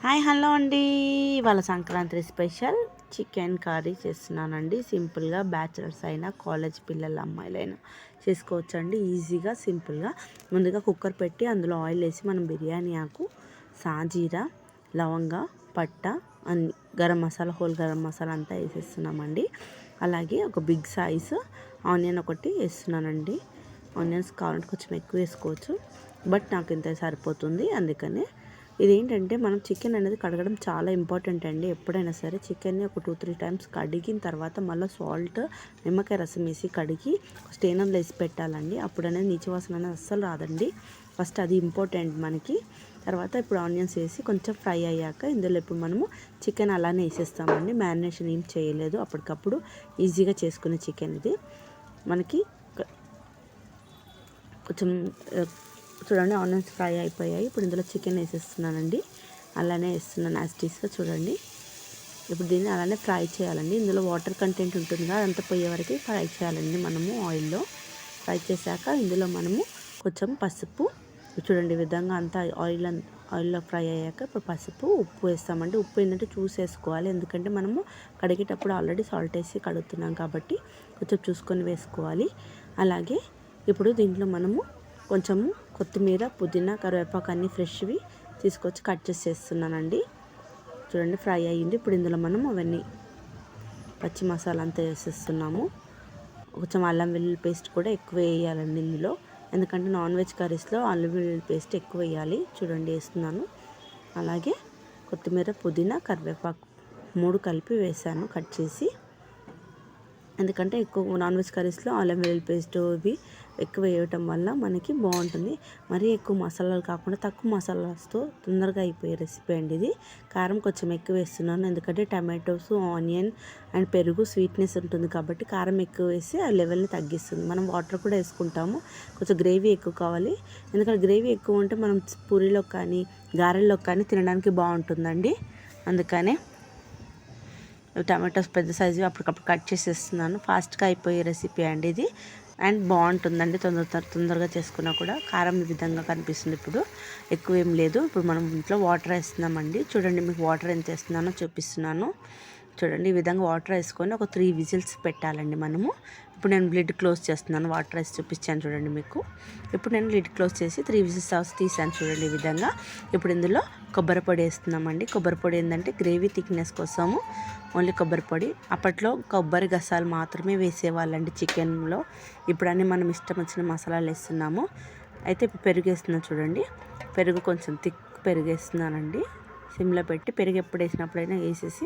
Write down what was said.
Hi hello అండి. ఇవాళ Sankranti special chicken curry చేస్తున్నానండి. సింపుల్గా బ్యాచిలర్స్ అయినా కాలేజ్ పిల్లల అమ్మాయిలైనా చేసుకోవచ్చండి, ఈజీగా సింపుల్గా. ముందుగా కుక్కర్ పెట్టి అందులో ఆయిల్ వేసి మనం బిర్యానీ ఆకు, సాజీరా, లవంగ, పట్ట అన్ని గరం మసాలా, హోల్ గరం మసాలా అంతా వేసేస్తున్నామండి. అలాగే ఒక బిగ్ సైజ్ ఆనియన్ ఒకటి వేస్తున్నానండి. ఆనియన్స్ కావాలంటే కొంచెం ఎక్కువ వేసుకోవచ్చు, బట్ నాకు ఇంత సరిపోతుంది. అందుకనే ఇదేంటంటే మనం చికెన్ అనేది కడగడం చాలా ఇంపార్టెంట్ అండి. ఎప్పుడైనా సరే చికెన్ని ఒక 2-3 టైమ్స్ కడిగిన తర్వాత మళ్ళీ సాల్ట్, నిమ్మకాయ రసం వేసి కడిగి స్టెయినర్లో వేసి పెట్టాలండి. అప్పుడు అనేది నీచు వాసన అనేది అస్సలు రాదండి. ఫస్ట్ అది ఇంపార్టెంట్ మనకి. తర్వాత ఇప్పుడు ఆనియన్స్ వేసి కొంచెం ఫ్రై అయ్యాక ఇందులో ఇప్పుడు మనము చికెన్ అలానే వేసేస్తామండి. మ్యారినేషన్ ఏం చేయలేదు, అప్పటికప్పుడు ఈజీగా చేసుకునే చికెన్ ఇది. మనకి కొంచెం చూడండి ఆనియన్స్ ఫ్రై అయిపోయాయి. ఇప్పుడు ఇందులో చికెన్ వేసేస్తున్నానండి. అలానే వేస్తున్నాను యాస్టీస్గా చూడండి. ఇప్పుడు దీన్ని అలానే ఫ్రై చేయాలండి. ఇందులో వాటర్ కంటెంట్ ఉంటుంది కదా, అదంతా పోయే వరకు ఫ్రై చేయాలండి మనము ఆయిల్లో. ఫ్రై చేశాక ఇందులో మనము కొంచెం పసుపు, చూడండి ఈ విధంగా అంతా ఆయిల్లో ఫ్రై అయ్యాక ఇప్పుడు పసుపు, ఉప్పు వేస్తామండి. ఉప్పు ఏంటంటే చూసేసుకోవాలి, ఎందుకంటే మనము కడిగేటప్పుడు ఆల్రెడీ సాల్ట్ వేసి కడుగుతున్నాం కాబట్టి కొంచెం చూసుకొని వేసుకోవాలి. అలాగే ఇప్పుడు దీంట్లో మనము కొంచెము కొత్తిమీర, పుదీనా, కరివేపాకు అన్నీ ఫ్రెష్వి తీసుకొచ్చి కట్ చేసేస్తున్నానండి. చూడండి ఫ్రై అయ్యింది. ఇప్పుడు ఇందులో మనం అవన్నీ పచ్చి మసాలా అంతా వేసేస్తున్నాము. కొంచెం అల్లం వెల్లుల్లి పేస్ట్ కూడా ఎక్కువ వేయాలండి ఇందులో, ఎందుకంటే నాన్ వెజ్ కర్రీస్లో అల్లం వెల్లుల్లి పేస్ట్ ఎక్కువ వేయాలి. చూడండి వేస్తున్నాను. అలాగే కొత్తిమీర, పుదీనా, కరివేపాకు 3 కలిపి వేసాను కట్ చేసి, ఎందుకంటే ఎక్కువ నాన్ వెజ్ కర్రీస్లో అల్లం వెల్లుల్లి పేస్ట్ ఇవి ఎక్కువ వేయటం వల్ల మనకి బాగుంటుంది. మరీ ఎక్కువ మసాలాలు కాకుండా తక్కువ మసాలాస్తో తొందరగా అయిపోయే రెసిపీ అండి ఇది. కారం కొంచెం ఎక్కువ వేస్తున్నాను, ఎందుకంటే టమాటోస్, ఆనియన్ అండ్ పెరుగు స్వీట్నెస్ ఉంటుంది కాబట్టి కారం ఎక్కువ వేసి ఆ లెవెల్ని తగ్గిస్తుంది. మనం వాటర్ కూడా వేసుకుంటాము. కొంచెం గ్రేవీ ఎక్కువ కావాలి, ఎందుకంటే గ్రేవీ ఎక్కువ ఉంటే మనం పూరీలో కానీ గారెల్లో కానీ తినడానికి బాగుంటుందండి. అందుకనే టమాటోస్ పెద్ద సైజు అప్పటికప్పుడు కట్ చేసేస్తున్నాను. ఫాస్ట్గా అయిపోయే రెసిపీ అండి ఇది, అండ్ బాగుంటుందండి. తొందరగా చేసుకున్నా కూడా. కారం ఈ విధంగా కనిపిస్తుంది. ఇప్పుడు ఎక్కువ ఏం లేదు. ఇప్పుడు మనం ఇంట్లో వాటర్ వేస్తున్నామండి. చూడండి మీకు వాటర్ ఎంత వేస్తున్నానో చూపిస్తున్నాను. చూడండి ఈ విధంగా వాటర్ వేసుకొని ఒక 3 విజిల్స్ పెట్టాలండి మనము. ఇప్పుడు నేను లిడ్ క్లోజ్ చేస్తున్నాను. వాటర్ వేసి చూపించాను చూడండి మీకు. ఇప్పుడు నేను లిడ్ క్లోజ్ చేసి 3 విజిల్స్ తీసాను చూడండి ఈ విధంగా. ఇప్పుడు ఇందులో కొబ్బరి పొడి వేస్తున్నామండి. కొబ్బరి పొడి ఏంటంటే గ్రేవీ థిక్నెస్ కోసము ఓన్లీ కొబ్బరి పొడి. అప్పట్లో కొబ్బరి గసాలు మాత్రమే వేసేవాళ్ళండి చికెన్లో. ఇప్పుడన్నీ మనం ఇష్టం వచ్చిన మసాలాలు వేస్తున్నాము. అయితే ఇప్పుడు పెరుగు వేస్తున్నాను చూడండి. పెరుగు కొంచెం థిక్ పెరుగు వేస్తున్నానండి. సిమ్లో పెట్టి పెరుగు ఎప్పుడు వేసినప్పుడైనా వేసేసి